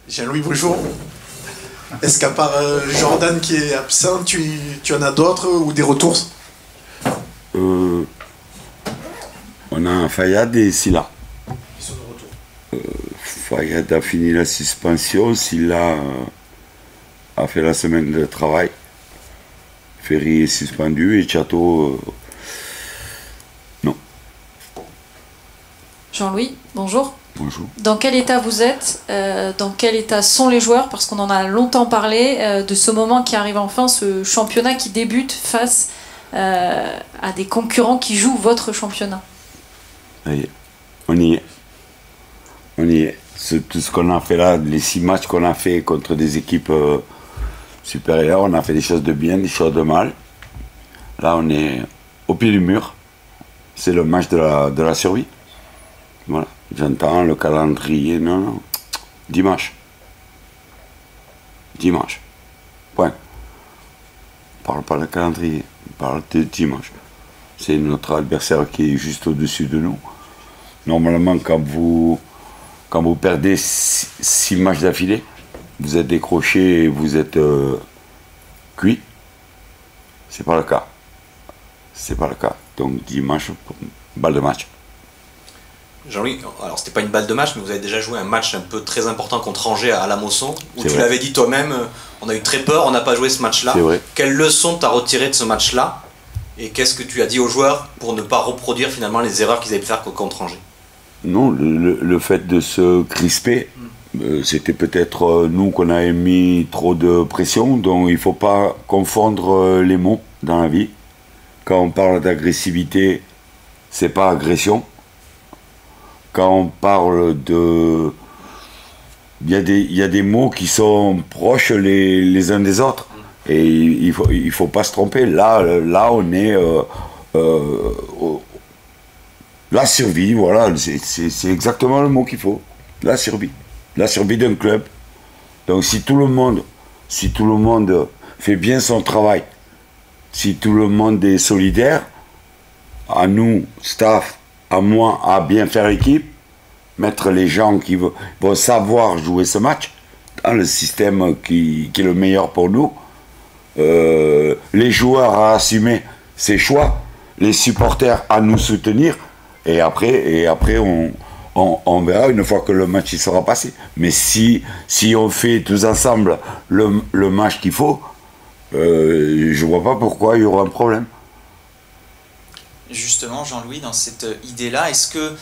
Jean-Louis, bonjour. Est-ce qu'à part Jordan qui est absent, tu en as d'autres ou des retours? On a Fayad et Silla. Ils sont de retour. Fayad a fini la suspension, Silla a fait la semaine de travail. Ferry est suspendu et Chateau, non. Jean-Louis, bonjour. Bonjour. Dans quel état vous êtes? Dans quel état sont les joueurs? Parce qu'on en a longtemps parlé de ce moment qui arrive enfin, ce championnat qui débute face à des concurrents qui jouent votre championnat. On y est. On y est. Tout ce qu'on a fait là, les 6 matchs qu'on a fait contre des équipes supérieures, on a fait des choses de bien, des choses de mal. Là, on est au pied du mur. C'est le match de la survie. Voilà. J'entends le calendrier. Non. Dimanche. Dimanche. Point. On parle pas de calendrier. On parle de dimanche. C'est notre adversaire qui est juste au-dessus de nous. Normalement, quand vous perdez 6 matchs d'affilée, vous êtes décroché et vous êtes cuit. C'est pas le cas. C'est pas le cas. Donc dimanche, balle de match. Jean-Louis, alors c'était pas une balle de match, mais vous avez déjà joué un match un peu très important contre Angers à la Mosson, où tu l'avais dit toi-même, on a eu très peur, on n'a pas joué ce match-là. C'est vrai. Quelle leçon t'as retiré de ce match-là? Et qu'est-ce que tu as dit aux joueurs pour ne pas reproduire finalement les erreurs qu'ils avaient pu faire contre Angers? Non, le fait de se crisper, c'était peut-être nous qu'on avait mis trop de pression, donc il ne faut pas confondre les mots dans la vie. Quand on parle d'agressivité, c'est pas agression. Quand on parle de... Il y a des mots qui sont proches les uns des autres. Et il faut pas se tromper. Là on est... la survie, voilà, c'est exactement le mot qu'il faut. La survie. La survie d'un club. Donc si tout le monde fait bien son travail, si tout le monde est solidaire, à nous, staff, à moi, à bien faire équipe, mettre les gens qui vont savoir jouer ce match dans le système qui est le meilleur pour nous, les joueurs à assumer ses choix, les supporters à nous soutenir, et après on verra une fois que le match il sera passé. Mais si on fait tous ensemble le match qu'il faut, je vois pas pourquoi il y aura un problème. Justement, Jean-Louis, dans cette idée-là, est-ce que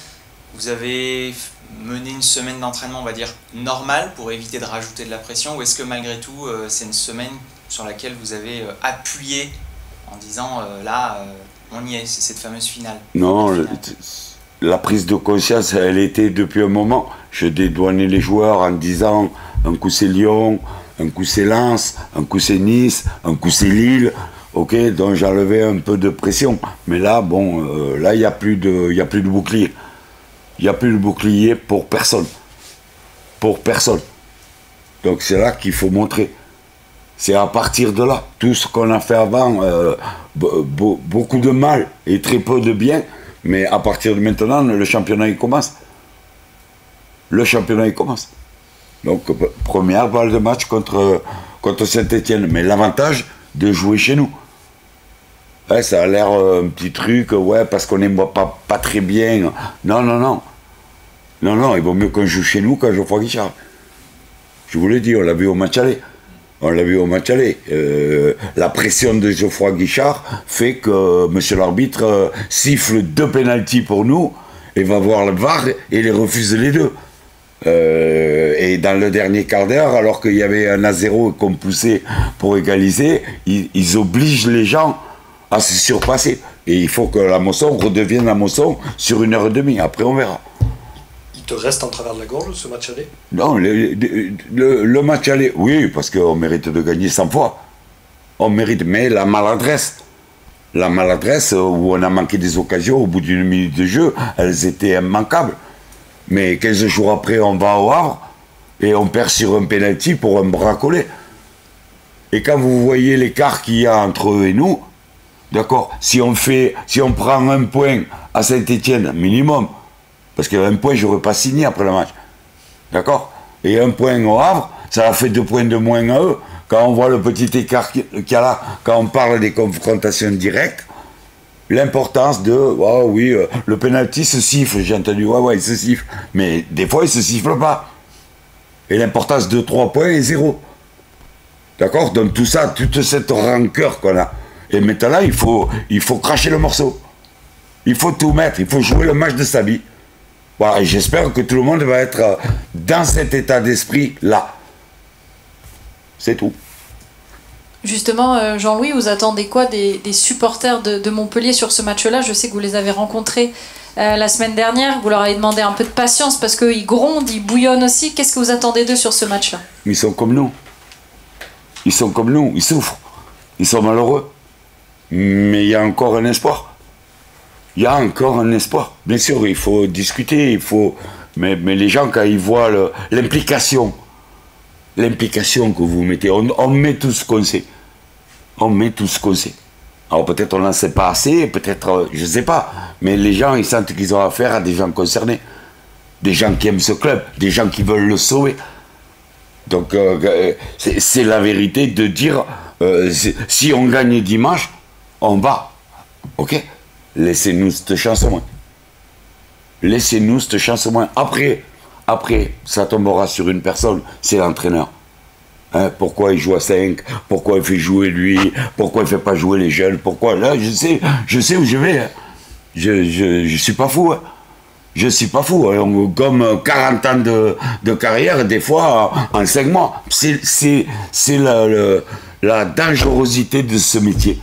vous avez mené une semaine d'entraînement, on va dire, normale pour éviter de rajouter de la pression, ou est-ce que malgré tout, c'est une semaine sur laquelle vous avez appuyé en disant on y est, c'est cette fameuse finale? Non, la prise de conscience, elle était depuis un moment. Je dédouanais les joueurs en disant un coup c'est Lyon, un coup c'est Lens, un coup c'est Nice, un coup c'est Lille. Ok, donc j'enlevais un peu de pression. Mais là, bon, là, il n'y a plus de bouclier. Il n'y a plus de bouclier pour personne. Pour personne. Donc c'est là qu'il faut montrer. C'est à partir de là. Tout ce qu'on a fait avant, beaucoup de mal et très peu de bien. Mais à partir de maintenant, le championnat, il commence. Le championnat, il commence. Donc, première balle de match contre Saint-Etienne. Mais l'avantage de jouer chez nous. Ouais, ça a l'air un petit truc, ouais, parce qu'on n'aime pas très bien. Non, non, non. Non, non, il vaut mieux qu'on joue chez nous qu'à Geoffroy Guichard. Je vous l'ai dit, on l'a vu au match aller. On l'a vu au match aller. La pression de Geoffroy Guichard fait que monsieur l'arbitre siffle 2 pénaltys pour nous et va voir le VAR et les refuse les 2. Et dans le dernier quart d'heure, alors qu'il y avait un 0 qu'on poussait pour égaliser, ils obligent les gens à se surpasser. Et il faut que la Mosson redevienne la Mosson sur 1h30. Après, on verra. Il te reste en travers de la gorge ce match aller? Non, le match aller, oui, parce qu'on mérite de gagner 100 fois. On mérite, mais la maladresse où on a manqué des occasions au bout d'une minute de jeu, elles étaient immanquables. Mais 15 jours après, on va au Havre et on perd sur un pénalty pour un bracolé. Et quand vous voyez l'écart qu'il y a entre eux et nous, d'accord, si on prend un point à Saint-Etienne, minimum, parce qu'un point, j'aurais pas signé après le match. D'accord? Et 1 point au Havre, ça leur fait 2 points de moins à eux. Quand on voit le petit écart qu'il y a là, quand on parle des confrontations directes, l'importance de, oh oui, le penalty se siffle, j'ai entendu, ouais, il se siffle. Mais des fois, il ne se siffle pas. Et l'importance de 3 points est 0. D'accord? Donc tout ça, toute cette rancœur qu'on a. Et maintenant, il faut cracher le morceau. Il faut tout mettre, il faut jouer le match de sa vie. Voilà, et j'espère que tout le monde va être dans cet état d'esprit-là. C'est tout. Justement, Jean-Louis, vous attendez quoi des supporters de Montpellier sur ce match-là? Je sais que vous les avez rencontrés la semaine dernière. Vous leur avez demandé un peu de patience parce qu'ils grondent, ils bouillonnent aussi. Qu'est-ce que vous attendez d'eux sur ce match-là? Ils sont comme nous. Ils sont comme nous, ils souffrent. Ils sont malheureux. Mais il y a encore un espoir. Il y a encore un espoir. Bien sûr, il faut discuter, mais les gens, quand ils voient l'implication que vous mettez, on met tout ce qu'on sait. On met tout ce qu'on sait. Alors peut-être on n'en sait pas assez, peut-être, je ne sais pas, mais les gens, ils sentent qu'ils ont affaire à des gens concernés. Des gens qui aiment ce club, des gens qui veulent le sauver. Donc c'est la vérité de dire, si on gagne dimanche, on va. Ok? Laissez-nous cette chance au moins. Laissez-nous cette chance au moins. Après, ça tombera sur une personne, c'est l'entraîneur. Hein, pourquoi il joue à 5? Pourquoi il fait jouer lui? Pourquoi il ne fait pas jouer les jeunes? Pourquoi? Là, je sais où je vais. Hein. Je suis pas fou. Hein. Je suis pas fou. Hein. Comme 40 ans de carrière, des fois, en 5 mois. C'est la dangerosité de ce métier.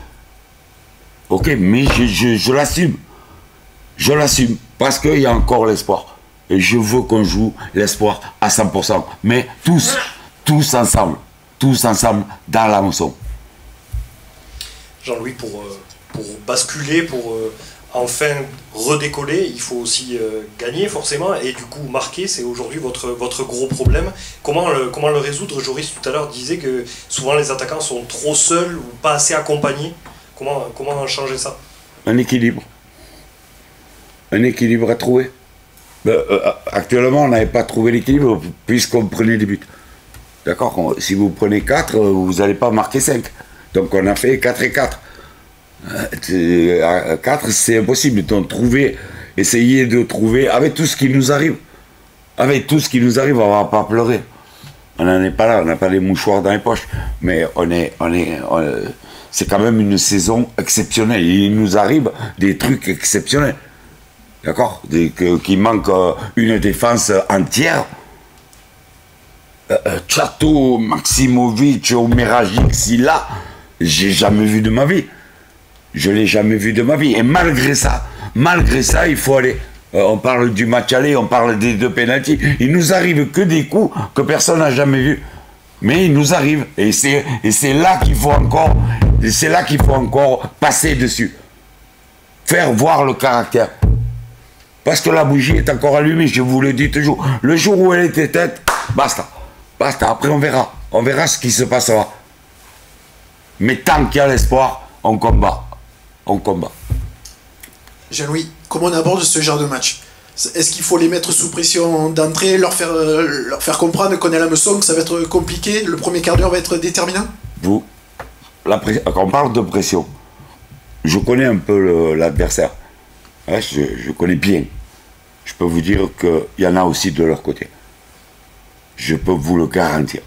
Ok, mais je l'assume. Je l'assume. Parce qu'il y a encore l'espoir. Et je veux qu'on joue l'espoir à 100%. Mais tous ensemble. Tous ensemble dans la moisson. Jean-Louis, pour basculer, pour enfin redécoller, il faut aussi gagner forcément. Et du coup, marquer, c'est aujourd'hui votre gros problème. Comment le résoudre? Joris tout à l'heure disait que souvent les attaquants sont trop seuls ou pas assez accompagnés. Comment changer ça? Un équilibre. Un équilibre à trouver. Actuellement, on n'avait pas trouvé l'équilibre puisqu'on prenait des buts. D'accord? Si vous prenez 4, vous n'allez pas marquer 5. Donc on a fait 4 et 4. 4, c'est impossible. Donc essayez de trouver, avec tout ce qui nous arrive. Avec tout ce qui nous arrive, on ne va pas pleurer. On n'en est pas là, on n'a pas les mouchoirs dans les poches. Mais c'est quand même une saison exceptionnelle. Il nous arrive des trucs exceptionnels. D'accord? Qu'il manque une défense entière. Tchato, Maximovic, Omeragic, Silla, j'ai jamais vu de ma vie. Je l'ai jamais vu de ma vie. Et malgré ça, il faut aller. On parle du match aller, on parle des 2 pénaltys. Il nous arrive que des coups que personne n'a jamais vus. Mais il nous arrive. Et c'est là qu'il faut encore. C'est là qu'il faut encore passer dessus. Faire voir le caractère. Parce que la bougie est encore allumée, je vous le dis toujours. Le jour où elle est éteinte, basta. Basta. Après, on verra. On verra ce qui se passera. Mais tant qu'il y a l'espoir, on combat. On combat. Jean-Louis, comment on aborde ce genre de match? Est-ce qu'il faut les mettre sous pression d'entrée, leur faire comprendre qu'on est à la meçon, que ça va être compliqué, le premier quart d'heure va être déterminant? Quand on parle de pression, je connais un peu l'adversaire. Ouais, je connais bien. Je peux vous dire qu'il y en a aussi de leur côté. Je peux vous le garantir.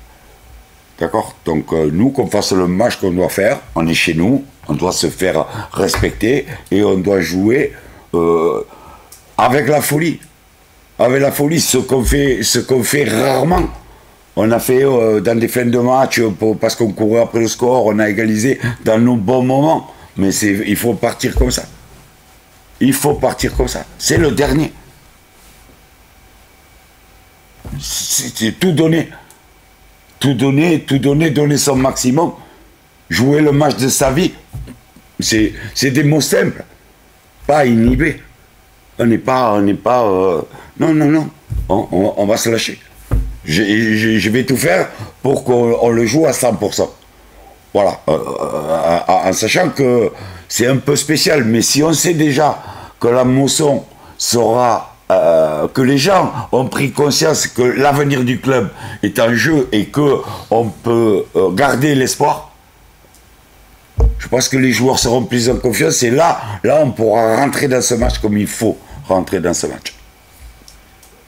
D'accord? Donc nous, qu'on fasse le match qu'on doit faire, on est chez nous, on doit se faire respecter et on doit jouer avec la folie. Avec la folie, ce qu'on fait rarement. On a fait dans des fins de match, parce qu'on courait après le score, on a égalisé dans nos bons moments. Mais il faut partir comme ça. Il faut partir comme ça. C'est le dernier. C'est tout donner. Tout donner, donner son maximum. Jouer le match de sa vie. C'est des mots simples. Pas inhibés. On n'est pas... non. On va se lâcher. Je vais tout faire pour qu'on le joue à 100%. Voilà. En sachant que c'est un peu spécial. Mais si on sait déjà que la moisson sera que les gens ont pris conscience que l'avenir du club est en jeu et qu'on peut garder l'espoir, je pense que les joueurs seront plus en confiance et là on pourra rentrer dans ce match comme il faut rentrer dans ce match.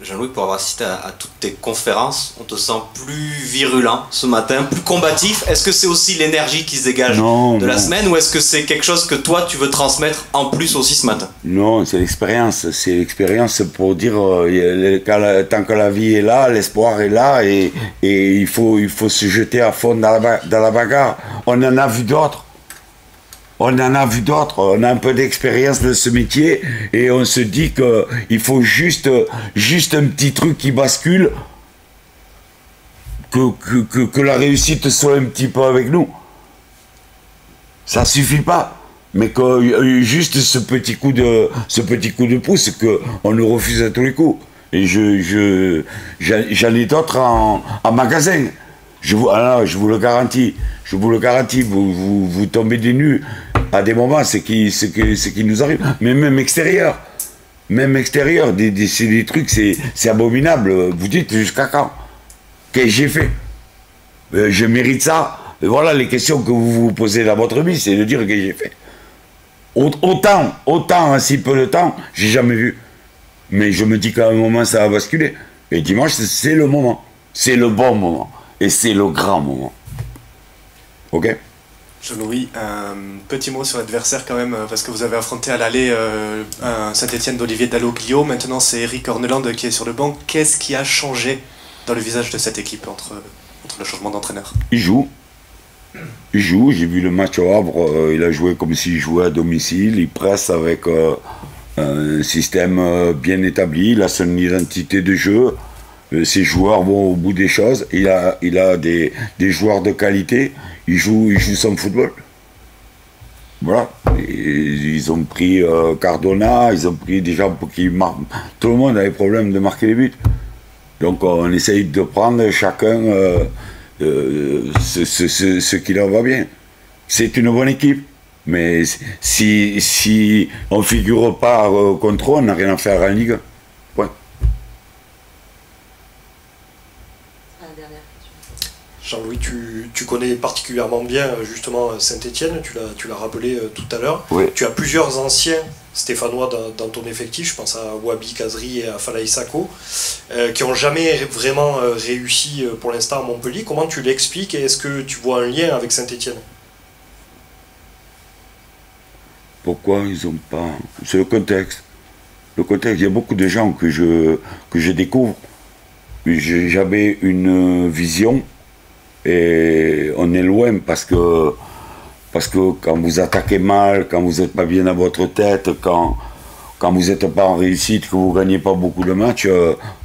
Jean-Louis, pour avoir assisté à toutes tes conférences, on te sent plus virulent ce matin, plus combatif. Est-ce que c'est aussi l'énergie qui se dégage de la semaine ou est-ce que c'est quelque chose que toi tu veux transmettre en plus aussi ce matin? Non, c'est l'expérience. C'est l'expérience pour dire tant que la vie est là, l'espoir est là et il faut se jeter à fond dans la bagarre. On en a vu d'autres. On en a vu d'autres, on a un peu d'expérience de ce métier et on se dit qu'il faut juste un petit truc qui bascule, que la réussite soit un petit peu avec nous. Ça suffit pas, mais que juste ce petit coup de pouce qu'on nous refuse à tous les coups. Et j'en ai d'autres en magasin. Je vous le garantis. Je vous le garantis, vous tombez des nues à des moments, c'est qui nous arrive. Mais même extérieur, c'est des trucs, c'est abominable. Vous dites jusqu'à quand? Qu'est-ce que j'ai fait? Je mérite ça. Et voilà les questions que vous vous posez dans votre vie, c'est de dire ce que j'ai fait. Autant, en si peu de temps, j'ai jamais vu. Mais je me dis qu'à un moment, ça va basculer. Et dimanche, c'est le moment. C'est le bon moment. Et c'est le grand moment. Ok? Jean-Louis, un petit mot sur l'adversaire quand même, parce que vous avez affronté à l'aller un Saint-Etienne d'Olivier Dalloglio. Maintenant, c'est Eric Orneland qui est sur le banc. Qu'est-ce qui a changé dans le visage de cette équipe entre le changement d'entraîneur? Il joue. J'ai vu le match au Havre. Il a joué comme s'il jouait à domicile. Il presse avec un système bien établi. Il a son identité de jeu. Ses joueurs vont au bout des choses. Il a des joueurs de qualité. Il joue son football. Voilà. Ils ont pris Cardona, ils ont pris des gens pour qui marquent. Tout le monde a des problèmes de marquer les buts. Donc on essaye de prendre chacun ce qui leur va bien. C'est une bonne équipe. Mais si on ne figure pas contre eux, on n'a rien à faire en Ligue 1. Point. Jean-Louis, tu connais particulièrement bien justement Saint-Etienne, tu l'as rappelé tout à l'heure. Oui. Tu as plusieurs anciens stéphanois dans ton effectif, je pense à Wabi Kazri et à Falaï Sako, qui n'ont jamais vraiment réussi pour l'instant à Montpellier. Comment tu l'expliques et est-ce que tu vois un lien avec Saint-Etienne? Pourquoi ils n'ont pas... C'est le contexte. Le contexte, il y a beaucoup de gens que je découvre. J'avais une vision. Et on est loin parce que quand vous attaquez mal, quand vous n'êtes pas bien dans votre tête, quand vous n'êtes pas en réussite, que vous ne gagnez pas beaucoup de matchs,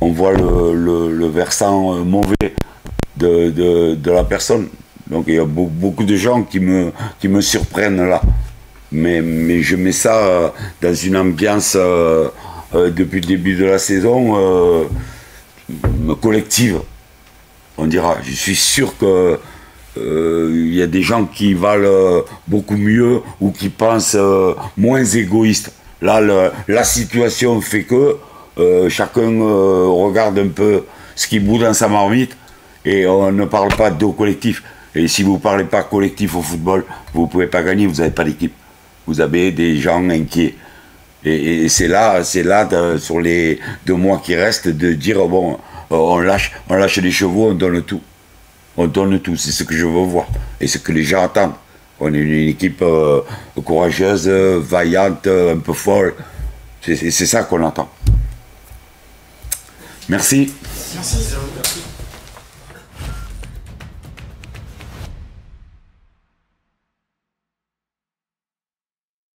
on voit le versant mauvais de la personne. Donc il y a beaucoup de gens qui me surprennent là. Mais je mets ça dans une ambiance depuis le début de la saison collective. On dira, je suis sûr que y a des gens qui valent beaucoup mieux ou qui pensent moins égoïstes. Là, la situation fait que chacun regarde un peu ce qui bout dans sa marmite et on ne parle pas de collectif. Et si vous ne parlez pas collectif au football, vous ne pouvez pas gagner, vous n'avez pas d'équipe. Vous avez des gens inquiets. Et c'est là sur les 2 mois qui restent, de dire, bon, on lâche les chevaux, on donne tout. On donne tout, c'est ce que je veux voir. Et ce que les gens attendent. On est une équipe courageuse, vaillante, un peu folle. C'est ça qu'on attend. Merci. Merci.